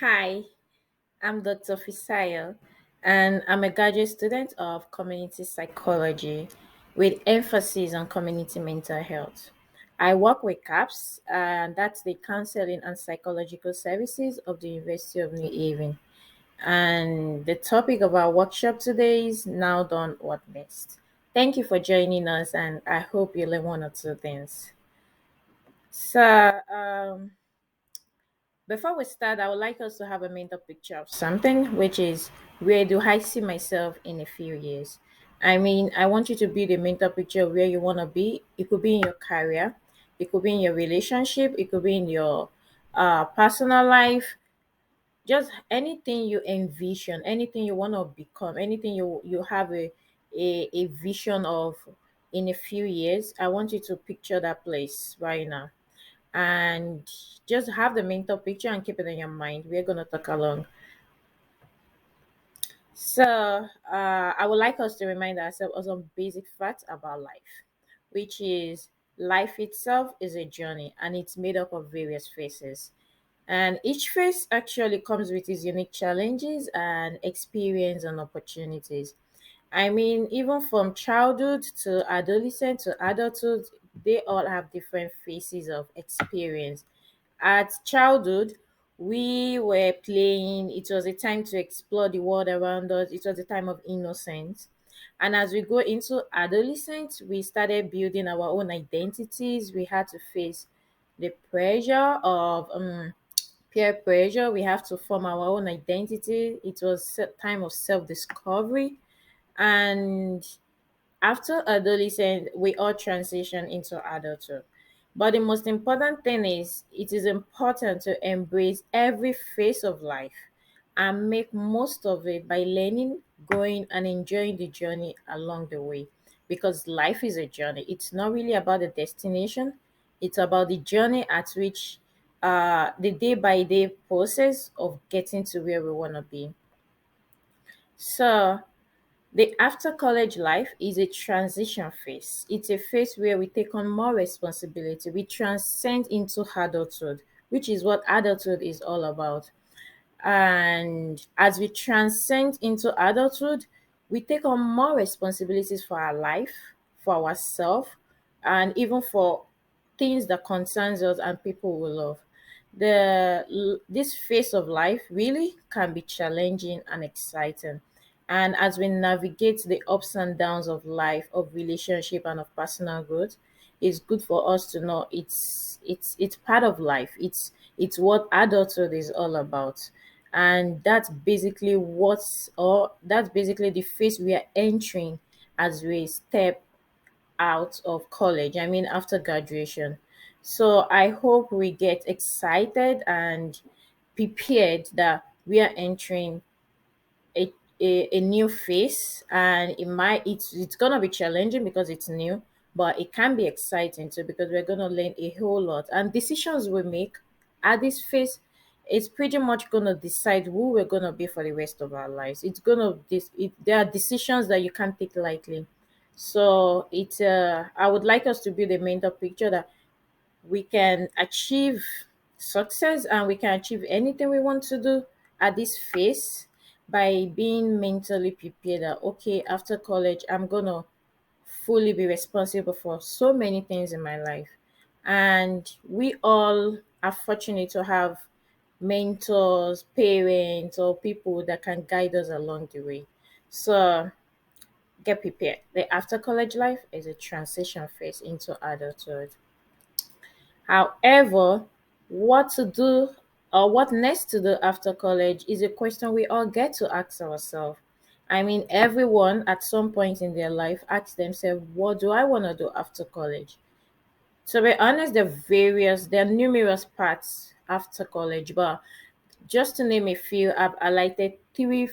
Hi, I'm Dr. Fisayo, and I'm a graduate student of community psychology with emphasis on community mental health. I work with CAPS, and that's the Counseling and Psychological Services of the University of New Haven. And the topic of our workshop today is Now Done What Next. Thank you for joining us, and I hope you learn one or two things. So, before we start, I would like us to have a mental picture of something, which is where do I see myself in a few years? I mean, I want you to build a mental picture of where you want to be. It could be in your career, it could be in your relationship, it could be in your personal life, just anything you envision, anything you want to become, anything you have a vision of in a few years. I want you to picture that place right now and just have the mental picture and keep it in your mind. We're going to talk along. So, I would like us to remind ourselves of some basic facts about life, which is life itself is a journey and it's made up of various phases. And each phase actually comes with its unique challenges and experience and opportunities. I mean, even from childhood to adolescent to adulthood, they all have different phases of experience. At childhood, we were playing, it was a time to explore the world around us, it was a time of innocence. And as we go into adolescence, we started building our own identities. We had to face the pressure of peer pressure. We have to form our own identity. It was a time of self discovery. And after adolescence, we all transition into adulthood. But the most important thing is it is important to embrace every phase of life and make most of it by learning, growing, and enjoying the journey along the way. Because life is a journey. It's not really about the destination, it's about the journey at which the day by day process of getting to where we want to be. So, the after college life is a transition phase. It's a phase where we take on more responsibility. We transcend into adulthood, which is what adulthood is all about. And as we transcend into adulthood, we take on more responsibilities for our life, for ourselves, and even for things that concerns us and people we love. This phase of life really can be challenging and exciting. And as we navigate the ups and downs of life, of relationship, and of personal growth, it's good for us to know it's part of life. It's what adulthood is all about, and that's basically the phase we are entering as we step out of college. I mean, after graduation. So I hope we get excited and prepared that we are entering a, a new phase, and it's gonna be challenging because it's new, but it can be exciting too because we're gonna learn a whole lot, and decisions we make at this phase, it's pretty much gonna decide who we're gonna be for the rest of our lives. There are decisions that you can't take lightly. So I would like us to build a mental picture that we can achieve success and we can achieve anything we want to do at this phase by being mentally prepared that okay, after college I'm gonna fully be responsible for so many things in my life. And we all are fortunate to have mentors, parents, or people that can guide us along the way. So get prepared. The after college life is a transition phase into adulthood. However, what to do or what next to do after college is a question we all get to ask ourselves. I mean, everyone at some point in their life asks themselves, what do I want to do after college? To be honest, there are numerous paths after college, but just to name a few, I've highlighted three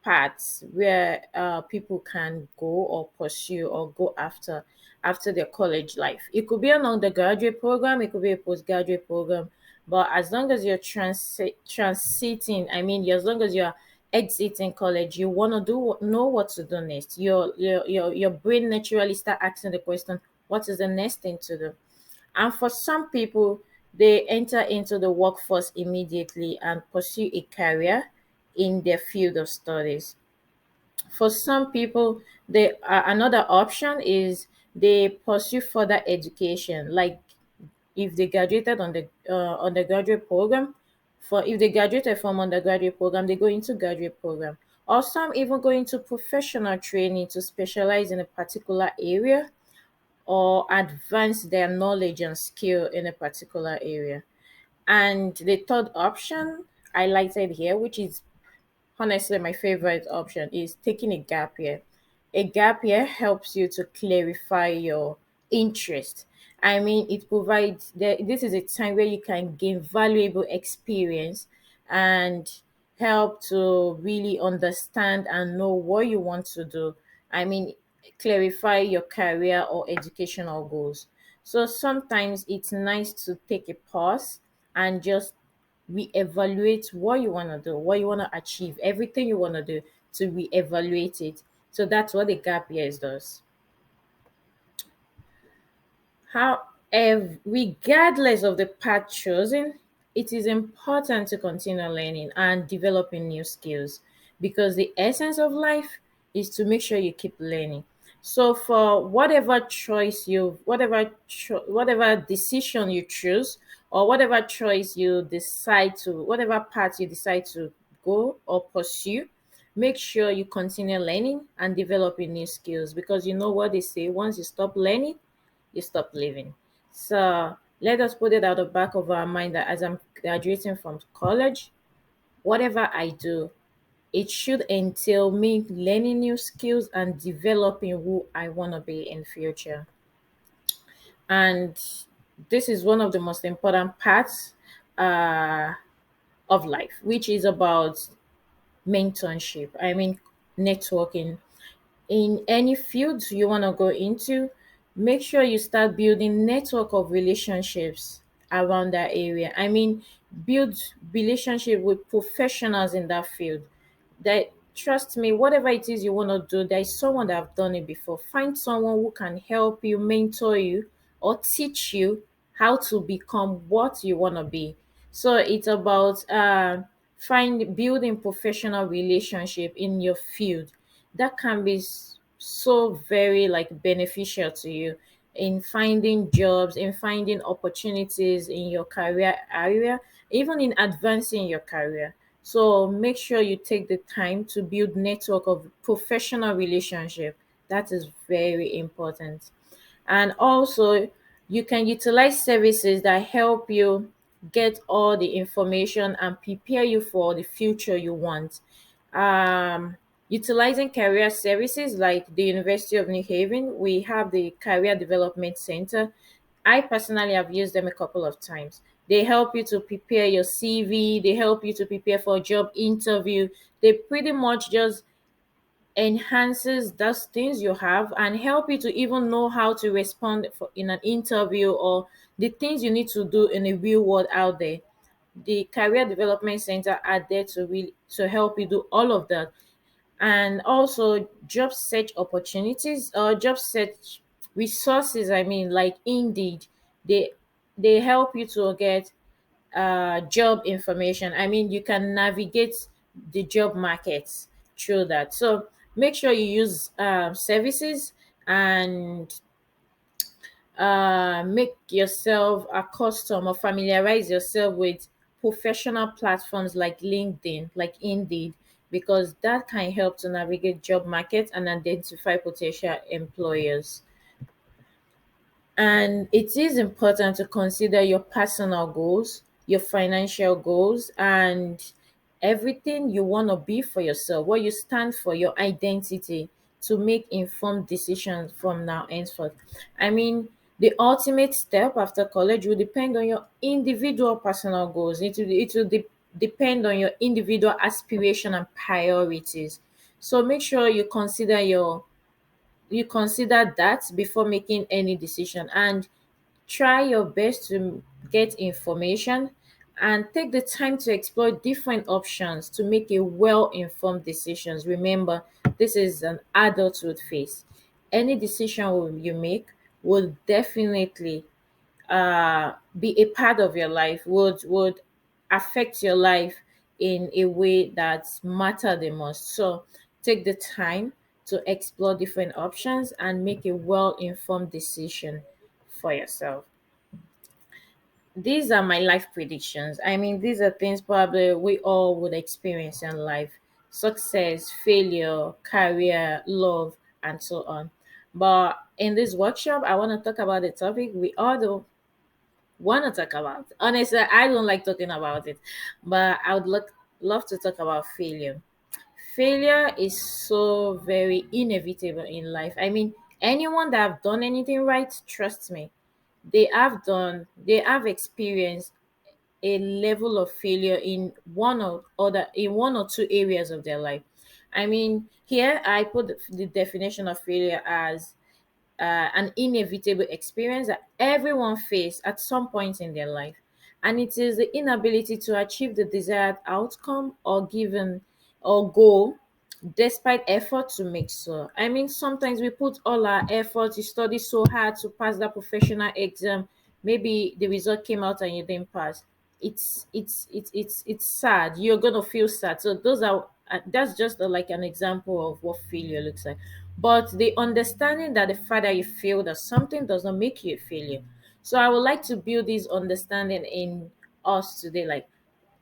paths where people can go or pursue or go after their college life. It could be an undergraduate program, it could be a postgraduate program, but as long as you're transiting, I mean, as long as you're exiting college, you want to know what to do next. Your brain naturally start asking the question, what is the next thing to do? And for some people, They enter into the workforce immediately and pursue a career in their field of studies. For some people, another option is they pursue further education, like if they graduated on the undergraduate program. For if they graduated from undergraduate program, they go into graduate program, or some even go into professional training to specialize in a particular area or advance their knowledge and skill in a particular area. And the third option I highlighted here, which is honestly my favorite option, is taking a gap year. A gap year helps you to clarify your interest. I mean, it provides this is a time where you can gain valuable experience and help to really understand and know what you want to do. I mean, clarify your career or educational goals. So sometimes it's nice to take a pause and just reevaluate what you want to do, what you want to achieve, everything you want to do, to reevaluate it. So that's what the gap years does. However, regardless of the path chosen, it is important to continue learning and developing new skills, because the essence of life is to make sure you keep learning. So for whatever decision you choose, or whatever choice you decide to, whatever path you decide to go or pursue, make sure you continue learning and developing new skills, because you know what they say, once you stop learning, you stop living. So let us put it at the back of our mind that as I'm graduating from college, whatever I do, it should entail me learning new skills and developing who I want to be in future. And this is one of the most important parts uh, of life, which is about mentorship. I mean, networking. In any field you want to go into, make sure you start building network of relationships around that area. I mean, build relationship with professionals in that field. That, trust me, whatever it is you want to do, there is someone that have done it before. Find someone who can help you, mentor you, or teach you how to become what you want to be. So it's about find building professional relationship in your field. That can be so very like beneficial to you in finding jobs, in finding opportunities in your career area, even in advancing your career. So make sure you take the time to build network of professional relationship. That is very important. And also, you can utilize services that help you get all the information and prepare you for the future you want. Utilizing career services like the University of New Haven, we have the Career Development Center. I personally have used them a couple of times. They help you to prepare your CV, they help you to prepare for a job interview. They pretty much just enhances those things you have and help you to even know how to respond in an interview, or the things you need to do in the real world out there. The Career Development Center are there to really to help you do all of that. And also job search opportunities or job search resources, I mean, like Indeed. They they help you to get job information. I mean, you can navigate the job markets through that. So make sure you use services, and make yourself accustomed or familiarize yourself with professional platforms like LinkedIn, like Indeed, because that can help to navigate job markets and identify potential employers. And it is important to consider your personal goals, your financial goals, and everything you want to be for yourself, what you stand for, your identity, to make informed decisions from now henceforth. I mean, the ultimate step after college will depend on your individual personal goals. It will depend on your individual aspiration and priorities. So make sure you consider that before making any decision, and try your best to get information and take the time to explore different options to make a well-informed decisions. Remember, this is an adulthood phase. Any decision you make will definitely be a part of your life, would affect your life in a way that matter the most. So take the time to explore different options and make a well-informed decision for yourself. These are my life predictions. I mean, these are things probably we all would experience in life: success, failure, career, love, and so on. But in this workshop, I want to talk about the topic we all do want to talk about. Honestly, I don't like talking about it, but I would love to talk about failure. Failure is so very inevitable in life. I mean, anyone that have done anything right, trust me, they have experienced a level of failure in one or two areas of their life. I mean, here I put the definition of failure as an inevitable experience that everyone face at some point in their life, and it is the inability to achieve the desired outcome or given or goal despite effort to make so. I mean, sometimes we put all our effort, you study so hard to pass that professional exam, maybe the result came out and you didn't pass. It's sad. You're gonna feel sad. So those are that's just like an example of what failure looks like. But the understanding that the fact that you feel that something does not make you a failure. So I would like to build this understanding in us today. Like,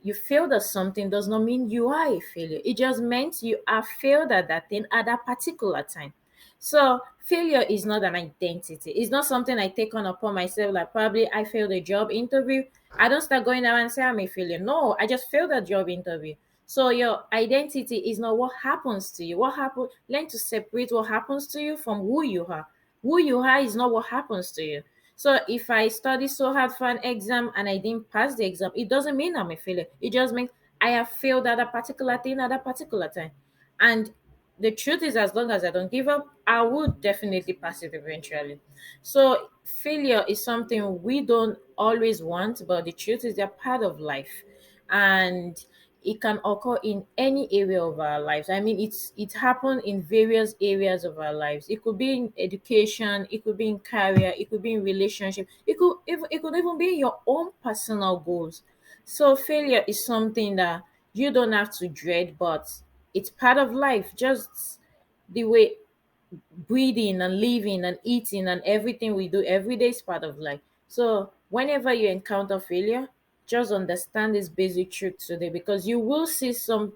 you failed at something does not mean you are a failure. It just meant you have failed at that thing at that particular time. So failure is not an identity. It's not something I take on upon myself. Like, probably I failed a job interview. I don't start going out and say I'm a failure. No, I just failed a job interview. So your identity is not what happens to you. What happened? Learn to separate what happens to you from who you are. Who you are is not what happens to you. So if I study so hard for an exam and I didn't pass the exam, it doesn't mean I'm a failure. It just means I have failed at a particular thing at a particular time. And the truth is, as long as I don't give up, I would definitely pass it eventually. So failure is something we don't always want, but the truth is they're part of life. And it can occur in any area of our lives. I mean, it happened in various areas of our lives. It could be in education, it could be in career, it could be in relationship, it could even be in your own personal goals. So failure is something that you don't have to dread, but it's part of life. Just the way breathing and living and eating and everything we do every day is part of life. So whenever you encounter failure, just understand this basic truth today, because you will see some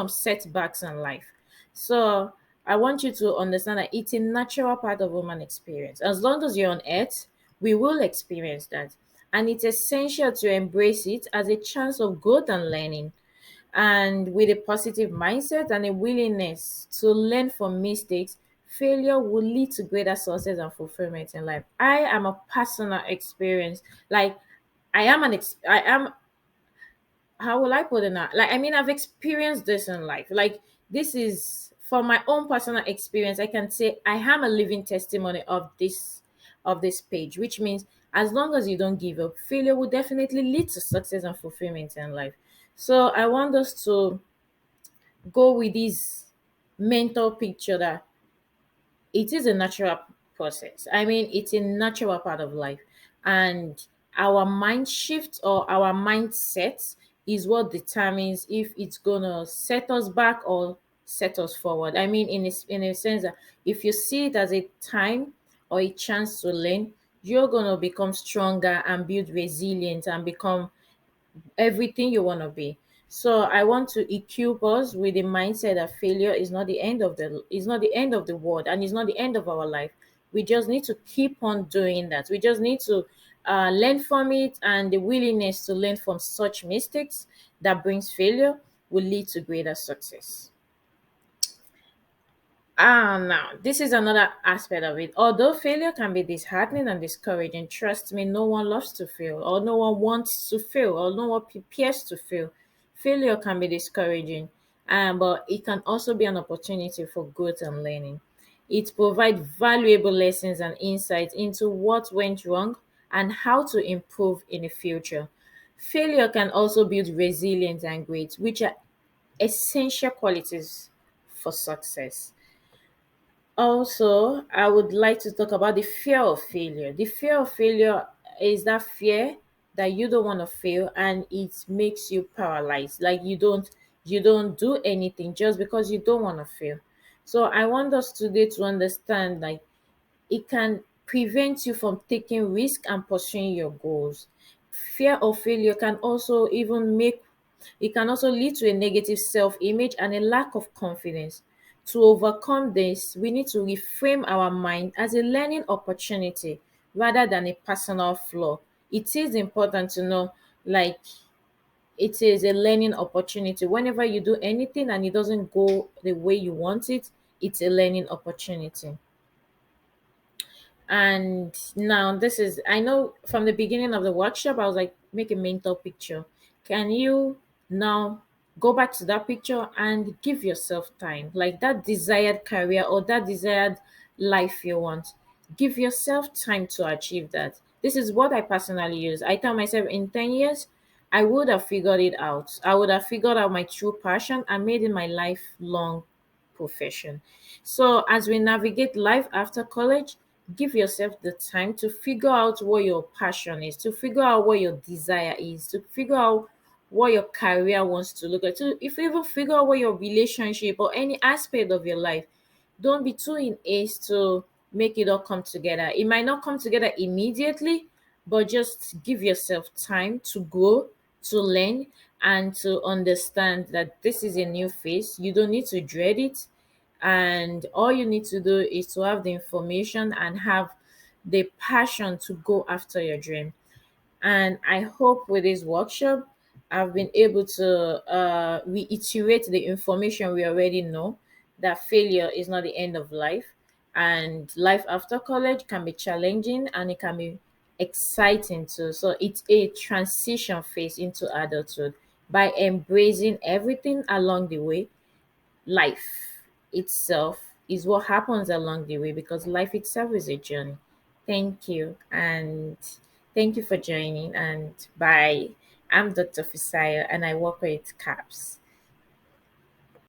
setbacks in life. So I want you to understand that it's a natural part of human experience. As long as you're on earth, we will experience that. And it's essential to embrace it as a chance of growth and learning. And with a positive mindset and a willingness to learn from mistakes, failure will lead to greater success and fulfillment in life. I am a personal experience. Like, I am, how will I put it now? Like, I mean, I've experienced this in life. Like, this is from my own personal experience. I can say I am a living testimony of this page, which means as long as you don't give up, failure will definitely lead to success and fulfillment in life. So I want us to go with this mental picture that it is a natural process. I mean, it's a natural part of life. And our mind shift or our mindset is what determines if it's gonna set us back or set us forward. I mean, in a sense that if you see it as a time or a chance to learn, you're gonna become stronger and build resilience and become everything you want to be. So I want to equip us with the mindset that failure is not the end of the world, and it's not the end of our life. We just need to keep on doing that. We just need to learn from it, and the willingness to learn from such mistakes that brings failure will lead to greater success. Now this is another aspect of it. Although failure can be disheartening and discouraging, trust me, no one loves to fail, or no one wants to fail, or no one prepares to fail. Failure can be discouraging, but it can also be an opportunity for growth and learning. It provides valuable lessons and insights into what went wrong and how to improve in the future. Failure can also build resilience and grit, which are essential qualities for success. Also, I would like to talk about the fear of failure. The fear of failure, is that fear that you don't want to fail, and it makes you paralyzed. Like you don't do anything just because you don't want to fail. So I want us today to understand, like, it can prevent you from taking risk and pursuing your goals. Fear of failure can also even make it can also lead to a negative self-image and a lack of confidence. To overcome this, we need to reframe our mind as a learning opportunity rather than a personal flaw. It is important to know, like, it is a learning opportunity. Whenever you do anything and it doesn't go the way you want it, it's a learning opportunity. And now this is, I know from the beginning of the workshop, I was like, make a mental picture. Can you now go back to that picture and give yourself time, like that desired career or that desired life you want? Give yourself time to achieve that. This is what I personally use. I tell myself in 10 years, I would have figured it out. I would have figured out my true passion and made it my lifelong profession. So, as we navigate life after college, give yourself the time to figure out what your passion is, to figure out what your desire is, to figure out what your career wants to look like. So, if you even figure out what your relationship or any aspect of your life, don't be too in haste to make it all come together. It might not come together immediately, but just give yourself time to grow, to learn, and to understand that this is a new phase. You don't need to dread it. And all you need to do is to have the information and have the passion to go after your dream. And I hope with this workshop, I've been able to reiterate the information we already know, that failure is not the end of life. And life after college can be challenging and it can be exciting too. So it's a transition phase into adulthood. By embracing everything along the way, life itself is what happens along the way, because life itself is a journey. Thank you. And thank you for joining. And bye. I'm Dr. Fisayo and I work with CAPS.